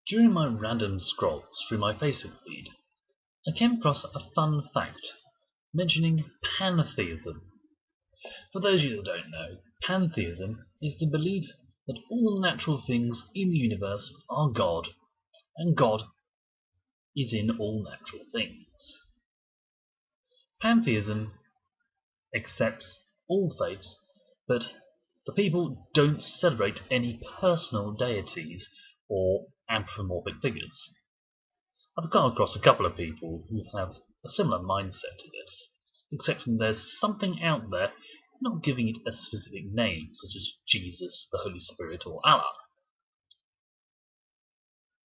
During my random scrolls through my Facebook feed, I came across a fun fact mentioning pantheism. For those of you that don't know, pantheism is the belief that all natural things in the universe are God, and God is in all natural things. Pantheism accepts all faiths, but the people don't celebrate any personal deities or anthropomorphic figures. I've come across a couple of people who have a similar mindset to this, except that there's something out there not giving it a specific name, such as Jesus, the Holy Spirit, or Allah.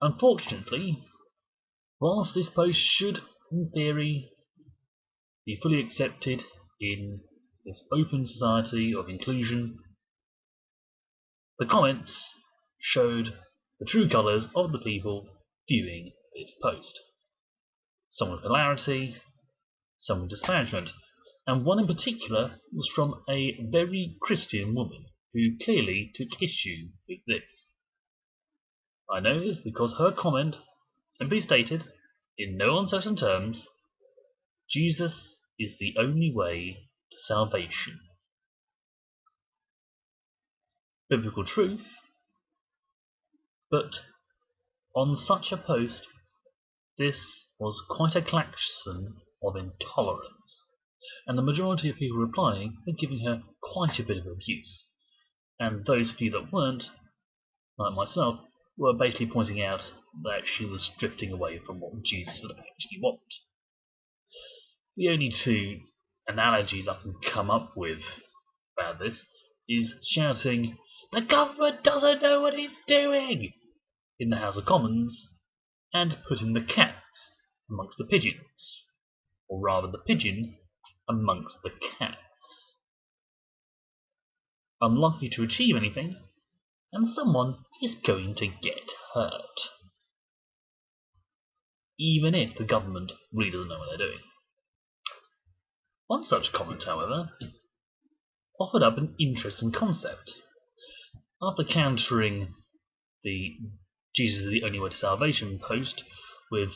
Unfortunately, whilst this post should, in theory, be fully accepted in this open society of inclusion, the comments showed the true colours of the people viewing this post. Some with hilarity, some with disparagement, and one in particular was from a very Christian woman who clearly took issue with this. I know this because her comment simply stated, in no uncertain terms, Jesus is the only way to salvation. Biblical truth, but on such a post, this was quite a klaxon of intolerance, and the majority of people replying were giving her quite a bit of abuse, and those few that weren't, like myself, were basically pointing out that she was drifting away from what Jesus would actually want. The only two analogies I can come up with about this is shouting, "The government doesn't know what it's doing!" in the House of Commons, and putting the cat amongst the pigeons, or rather the pigeon amongst the cats. Unlikely to achieve anything, and someone is going to get hurt. Even if the government really doesn't know what they're doing. One such comment, however, offered up an interesting concept. After countering the Jesus is the only way to salvation post with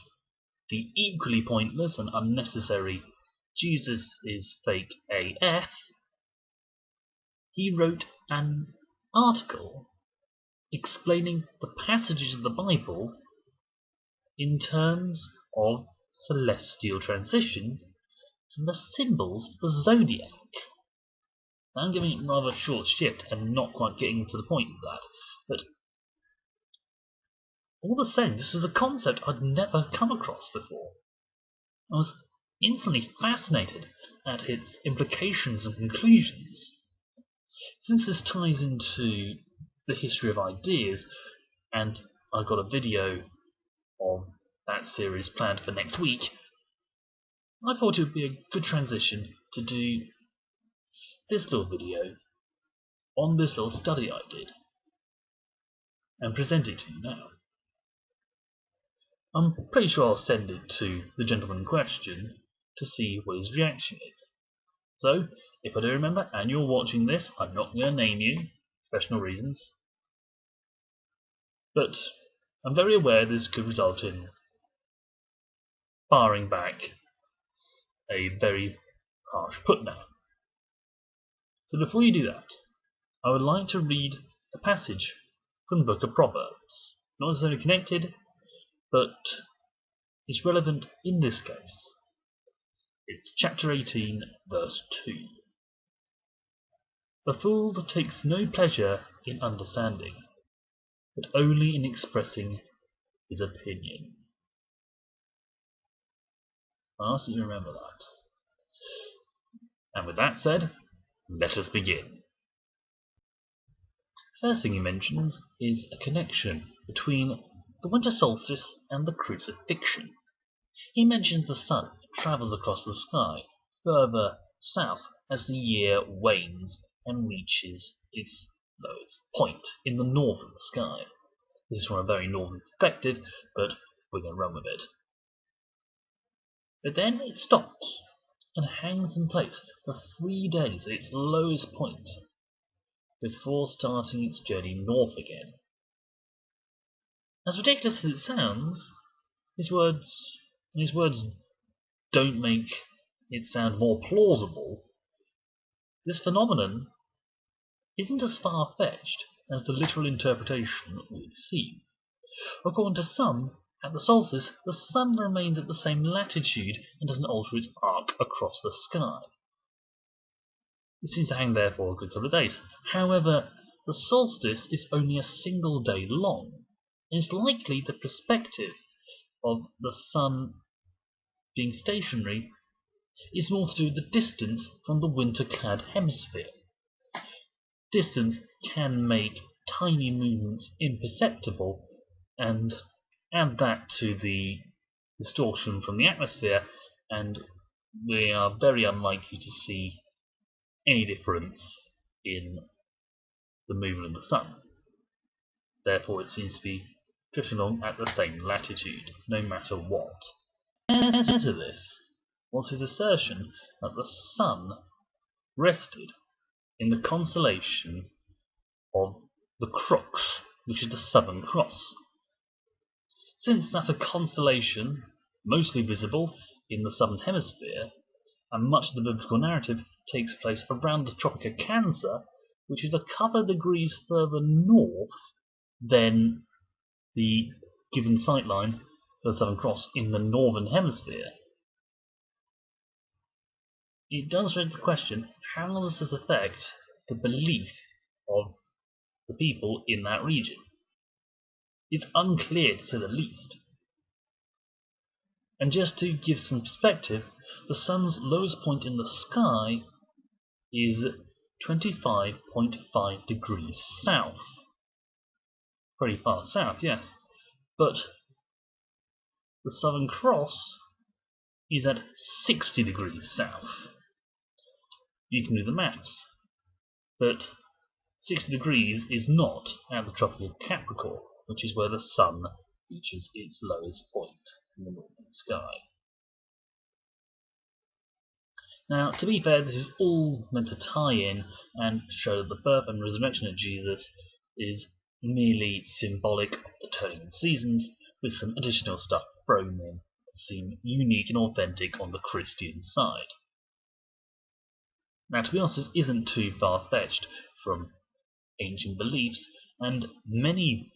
the equally pointless and unnecessary Jesus is fake AF, he wrote an article explaining the passages of the Bible in terms of celestial transition and the symbols of the zodiac. I'm giving it rather short shift and not quite getting to the point of that, but all the same, this is a concept I'd never come across before. I was instantly fascinated at its implications and conclusions. Since this ties into the history of ideas, and I've got a video of that series planned for next week, I thought it would be a good transition to do this little video on this little study I did and present it to you now. I'm pretty sure I'll send it to the gentleman in question to see what his reaction is. So, if I do remember and you're watching this, I'm not going to name you, for professional reasons, but I'm very aware this could result in firing back a very harsh putdown. So before you do that, I would like to read a passage from the book of Proverbs. Not necessarily connected, but it's relevant in this case. It's chapter 18, verse 2. "The fool that takes no pleasure in understanding, but only in expressing his opinion." I ask that you remember that. And with that said, let us begin. First thing he mentions is a connection between the winter solstice and the crucifixion. He mentions the sun travels across the sky further south as the year wanes and reaches its lowest point in the north of the sky. This is from a very northern perspective, but we're going to run with it. But then it stops and hangs in place for 3 days at its lowest point before starting its journey north again. As ridiculous as it sounds, his words don't make it sound more plausible. This phenomenon isn't as far-fetched as the literal interpretation would seem. According to some, at the solstice, the sun remains at the same latitude and doesn't alter its arc across the sky. It seems to hang there for a good couple of days. However, the solstice is only a single day long, and it's likely the perspective of the sun being stationary is more to do with the distance from the winter-clad hemisphere. Distance can make tiny movements imperceptible, and add that to the distortion from the atmosphere, and we are very unlikely to see any difference in the movement of the sun. Therefore, it seems to be drifting along at the same latitude, no matter what. Add to this was his assertion that the sun rested in the constellation of the Crux, which is the Southern Cross. Since that's a constellation mostly visible in the Southern Hemisphere, and much of the biblical narrative takes place around the Tropic of Cancer, which is a couple of degrees further north than the given sightline for the Southern Cross in the Northern Hemisphere, it does raise the question, how does this affect the belief of the people in that region? It's unclear, to say the least. And just to give some perspective, the sun's lowest point in the sky is 25.5 degrees south. Pretty far south, yes. But the Southern Cross is at 60 degrees south. You can do the maths. But 60 degrees is not at the Tropic of Capricorn, which is where the sun reaches its lowest point in the northern sky. Now, to be fair, this is all meant to tie in and show that the birth and resurrection of Jesus is merely symbolic of the turning of the seasons, with some additional stuff thrown in to seem unique and authentic on the Christian side. Now, to be honest, this isn't too far-fetched from ancient beliefs, and many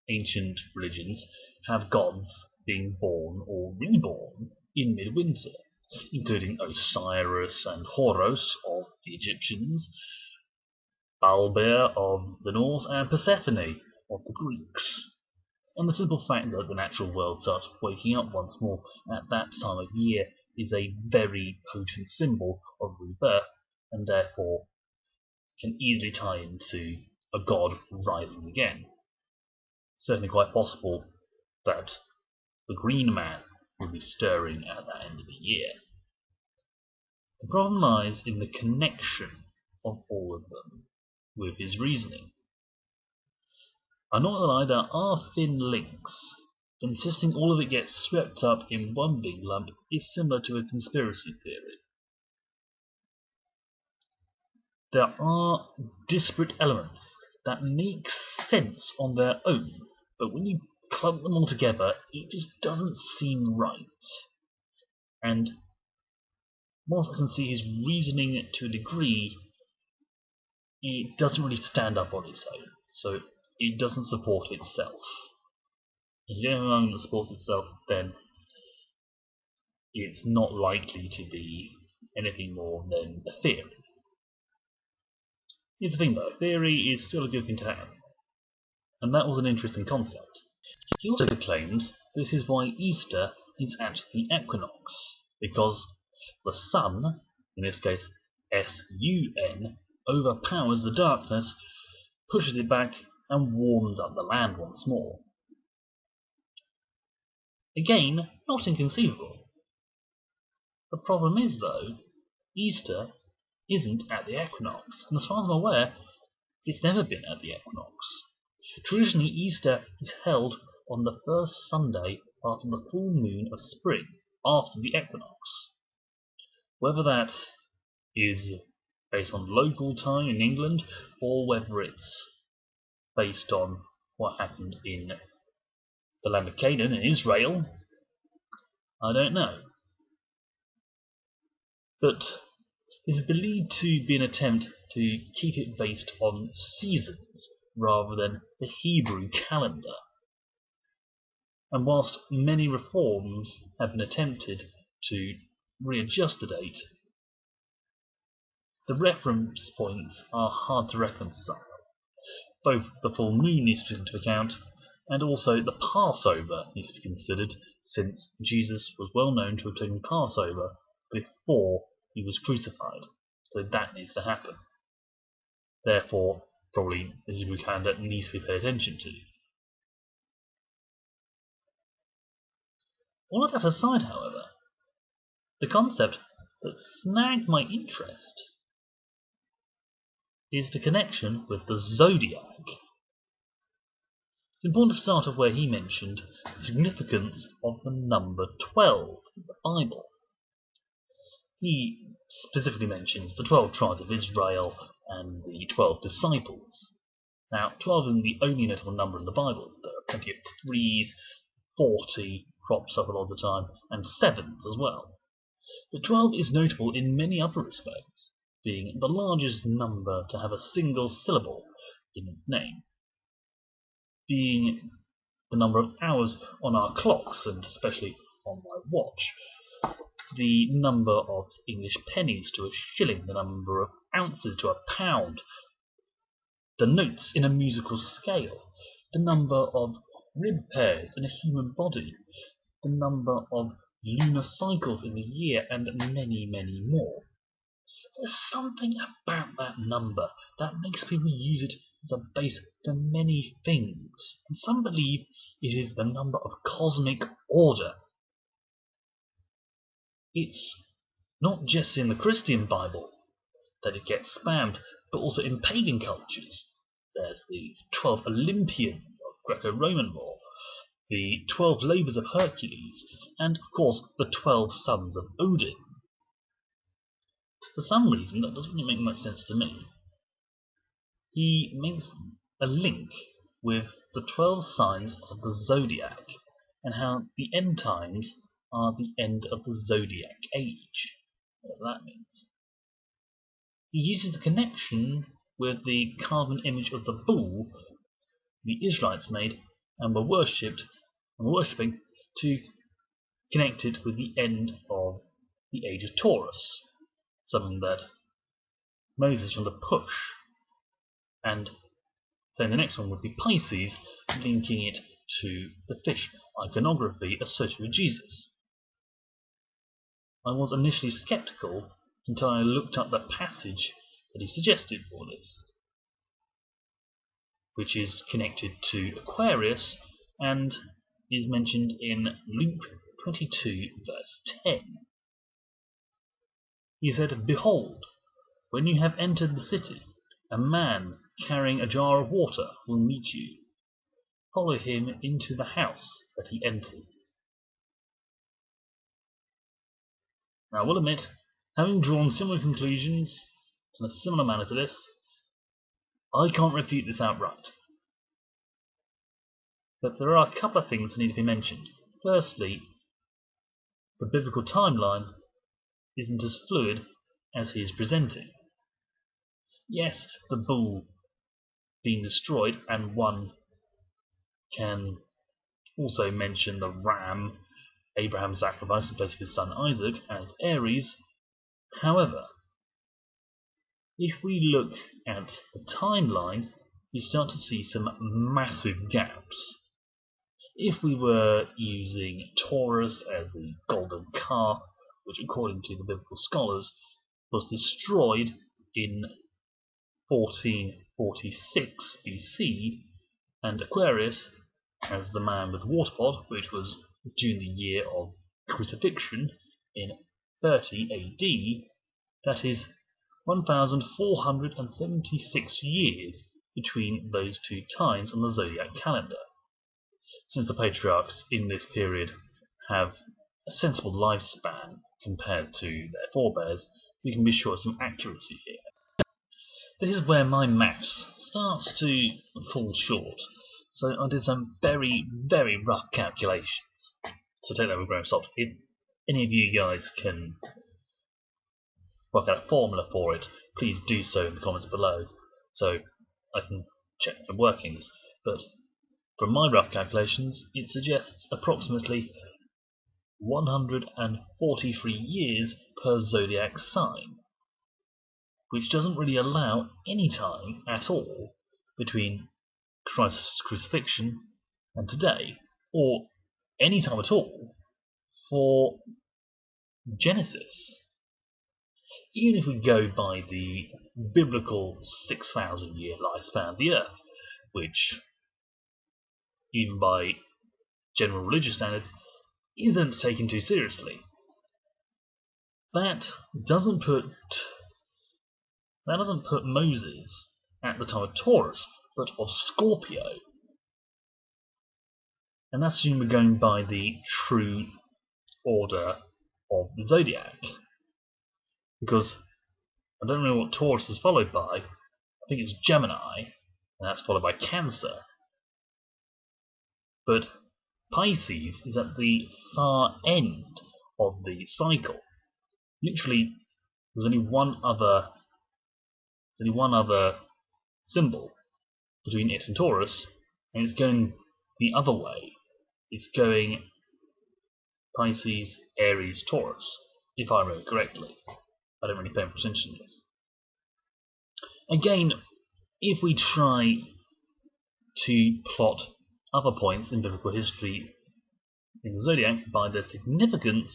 ancient religions have gods being born or reborn in midwinter, including Osiris and Horus of the Egyptians, Balber of the Norse, and Persephone of the Greeks. And the simple fact that the natural world starts waking up once more at that time of year is a very potent symbol of rebirth, and therefore can easily tie into a god rising again. Certainly quite possible that the Green Man will be stirring at that end of the year. The problem lies in the connection of all of them with his reasoning. I'm not gonna lie, there are thin links. Insisting all of it gets swept up in one big lump is similar to a conspiracy theory. There are disparate elements that make sense on their own, but when you clump them all together, it just doesn't seem right. And whilst I can see his reasoning to a degree, it doesn't really stand up on its own, so it doesn't support itself. If you don't have an argument that supports itself, then it's not likely to be anything more than a theory. Here's the thing though, theory is still a good thing to have, and that was an interesting concept. He also claims this is why Easter is actually the equinox, because the sun, in this case S-U-N, overpowers the darkness, pushes it back, and warms up the land once more. Again, not inconceivable. The problem is, though, Easter isn't at the equinox, and as far as I'm aware, it's never been at the equinox. Traditionally, Easter is held on the first Sunday after the full moon of spring, after the equinox. Whether that is based on local time in England, or whether it's based on what happened in the land of Canaan in Israel, I don't know. But it is believed to be an attempt to keep it based on seasons rather than the Hebrew calendar. And whilst many reforms have been attempted to readjust the date, the reference points are hard to reconcile. Both the full moon needs to be taken into account, and also the Passover needs to be considered, since Jesus was well known to have taken Passover before he was crucified. So that needs to happen. Therefore, probably the Hebrew calendar needs to be paid attention to. All of that aside, however, the concept that snagged my interest is the connection with the zodiac. It's important to start off where he mentioned the significance of the number 12 in the Bible. He specifically mentions the 12 tribes of Israel and the 12 disciples. Now, 12 isn't the only notable number in the Bible. There are plenty of 3s, 40 crops up a lot of the time, and 7s as well. But 12 is notable in many other respects, being the largest number to have a single syllable in its name, being the number of hours on our clocks, and especially on my watch, the number of English pennies to a shilling, the number of ounces to a pound, the notes in a musical scale, the number of rib pairs in a human body, the number of lunar cycles in a year, and many, many more. There's something about that number that makes people use it as a base for many things, and some believe it is the number of cosmic order. It's not just in the Christian Bible that it gets spammed, but also in pagan cultures. There's the 12 Olympians of Greco-Roman law, the 12 labours of Hercules, and of course the 12 sons of Odin. For some reason, that doesn't really make much sense to me. He makes a link with the 12 signs of the zodiac, and how the end times are the end of the zodiac age. Whatever that means. He uses the connection with the carven image of the bull the Israelites made and were worshipping to connect it with the end of the age of Taurus, something that Moses wanted to push, and then the next one would be Pisces, linking it to the fish iconography associated with Jesus. I was initially skeptical until I looked up the passage that he suggested for this, which is connected to Aquarius and is mentioned in Luke 22 verse 10. He said, "Behold, when you have entered the city, a man carrying a jar of water will meet you. Follow him into the house that he enters." Now, I will admit, having drawn similar conclusions in a similar manner to this, I can't refute this outright. But there are a couple of things that need to be mentioned. Firstly, the biblical timeline isn't as fluid as he is presenting. Yes, the bull being destroyed, and one can also mention the ram Abraham sacrificed in place of his son Isaac as Aries. However, if we look at the timeline, you start to see some massive gaps. If we were using Taurus as the golden calf, which according to the biblical scholars was destroyed in 1446 BC, and Aquarius as the man with the water pot, which was during the year of crucifixion in 30 AD, that is 1,476 years between those two times on the zodiac calendar. Since the patriarchs in this period have a sensible lifespan compared to their forebears, we can be sure of some accuracy here. This is where my maths starts to fall short, So I did some very, very rough calculations. So take that with a grain of salt. If any of you guys can work out a formula for it, please do so in the comments below, so I can check the workings. But from my rough calculations, it suggests approximately 143 years per zodiac sign, which doesn't really allow any time at all between Christ's crucifixion and today, or any time at all for Genesis. Even if we go by the biblical 6,000 year lifespan of the earth, which, even by general religious standards, isn't taken too seriously, that doesn't put Moses at the time of Taurus, but of Scorpio. And that's assuming we're going by the true order of the zodiac. Because I don't know what Taurus is followed by. I think it's Gemini, and that's followed by Cancer. But Pisces is at the far end of the cycle. Literally, there's only one other symbol between it and Taurus, and it's going the other way. It's going Pisces, Aries, Taurus, if I remember correctly. I don't really pay much attention to this. Again, if we try to plot other points in biblical history in the zodiac by their significance,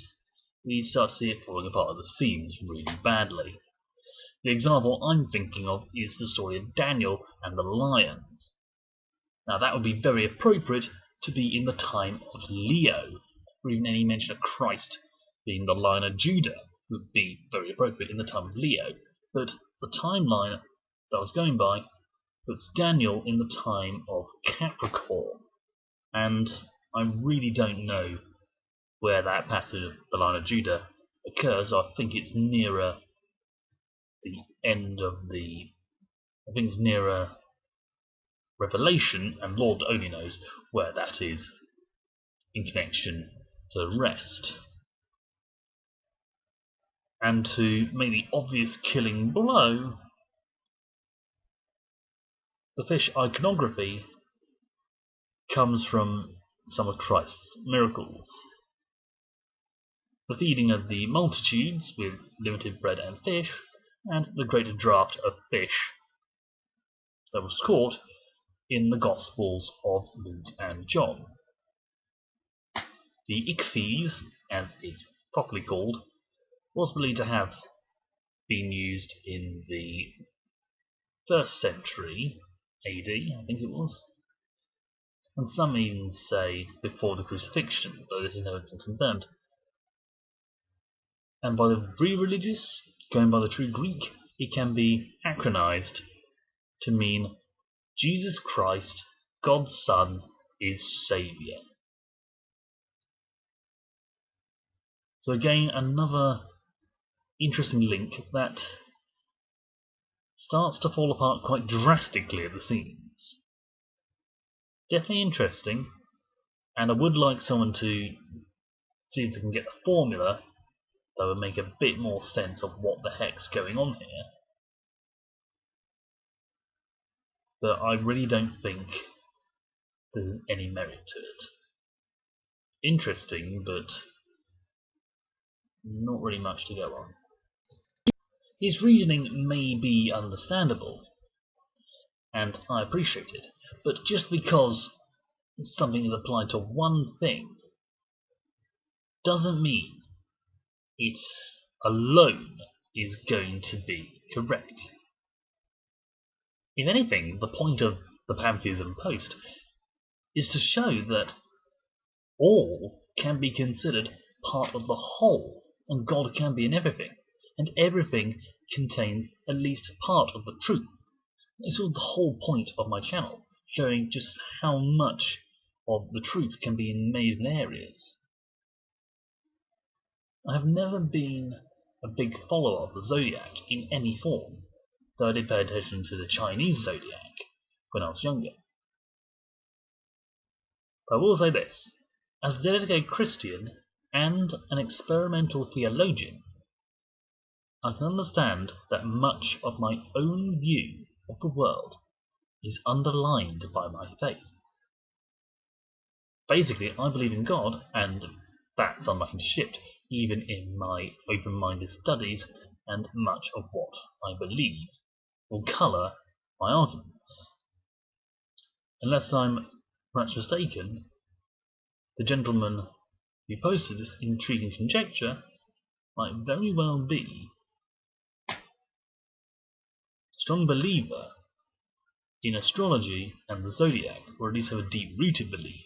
we start to see it falling apart at the seams really badly. The example I'm thinking of is the story of Daniel and the lions. Now that would be very appropriate to be in the time of Leo, or even any mention of Christ being the Lion of Judah would be very appropriate in the time of Leo. But the timeline that I was going by puts Daniel in the time of Capricorn, and I really don't know where that passage of the Lion of Judah occurs. I think it's nearer the end of I think it's nearer Revelation, and Lord only knows where that is in connection to the rest. And to make the obvious killing blow, the fish iconography comes from some of Christ's miracles. The feeding of the multitudes with limited bread and fish, and the great draught of fish that was caught in the Gospels of Luke and John. The ichthys, as it's properly called, was believed to have been used in the 1st century AD, I think it was, and some even say before the crucifixion, though this has never been confirmed. And by the re-religious, going by the true Greek, it can be acronized to mean Jesus Christ, God's Son, is Saviour. So again, another interesting link that starts to fall apart quite drastically at the seams. Definitely interesting, and I would like someone to see if they can get the formula that would make a bit more sense of what the heck's going on here. But I really don't think there's any merit to it. Interesting, but not really much to go on. His reasoning may be understandable, and I appreciate it, but just because something is applied to one thing doesn't mean it alone is going to be correct. If anything, the point of the pantheism post is to show that all can be considered part of the whole, and God can be in everything, and everything contains at least part of the truth. It's sort of the whole point of my channel, showing just how much of the truth can be in many different areas. I have never been a big follower of the zodiac in any form, though I did pay attention to the Chinese zodiac when I was younger. But I will say this, as a dedicated Christian and an experimental theologian, I can understand that much of my own view of the world is underlined by my faith. Basically, I believe in God, and that's unlikely to shift, even in my open-minded studies, and much of what I believe will colour my arguments. Unless I'm perhaps mistaken, the gentleman who posted this intriguing conjecture might very well be a strong believer in astrology and the zodiac, or at least have a deep-rooted belief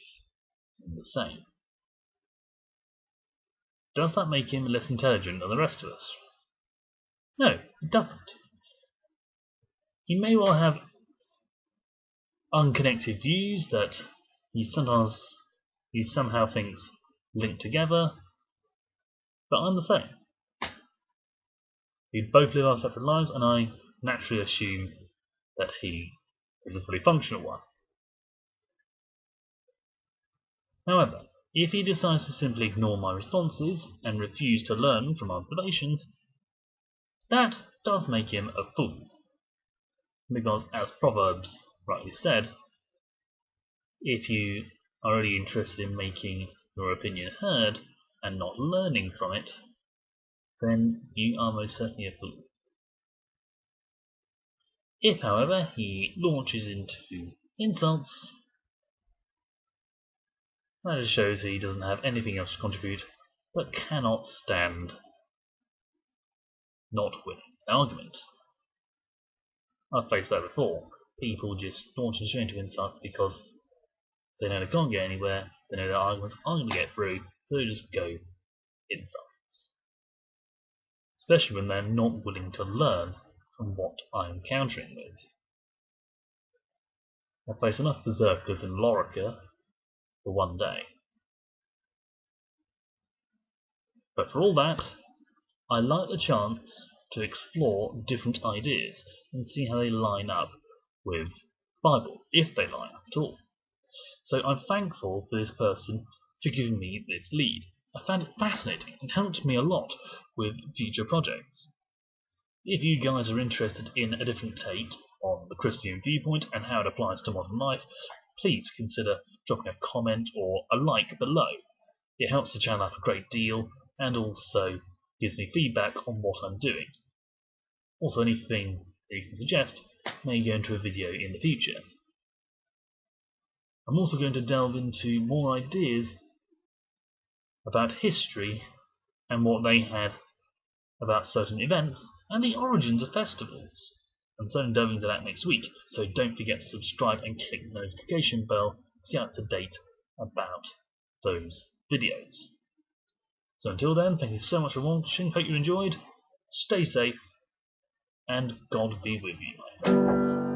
in the same. Does that make him less intelligent than the rest of us? No, it doesn't. He may well have unconnected views that he somehow thinks linked together, but I'm the same. We both live our separate lives, and I naturally assume that he is a fully functional one. However, if he decides to simply ignore my responses and refuse to learn from my observations, that does make him a fool. Because, as Proverbs rightly said, if you are really interested in making your opinion heard and not learning from it, then you are most certainly a fool. If, however, he launches into insults, that just shows he doesn't have anything else to contribute, but cannot stand not winning an argument. I've faced that before. People just launching straight into insults because they know they can't get anywhere, they know their arguments aren't going to get through, so they just go insults. Especially when they're not willing to learn from what I'm countering with. I've faced enough berserkers in Lorica for one day. But for all that, I like the chance to explore different ideas and see how they line up with the Bible, if they line up at all. So I'm thankful for this person for giving me this lead. I found it fascinating and helped me a lot with future projects. If you guys are interested in a different take on the Christian viewpoint and how it applies to modern life, please consider dropping a comment or a like below. It helps the channel out a great deal and also gives me feedback on what I'm doing. Also, anything that you can suggest may go into a video in the future. I'm also going to delve into more ideas about history and what they had about certain events and the origins of festivals. I'm certainly delving into that next week, so don't forget to subscribe and click the notification bell to get up to date about those videos. So until then, thank you so much for watching, hope you enjoyed, stay safe, and God be with you, my friends.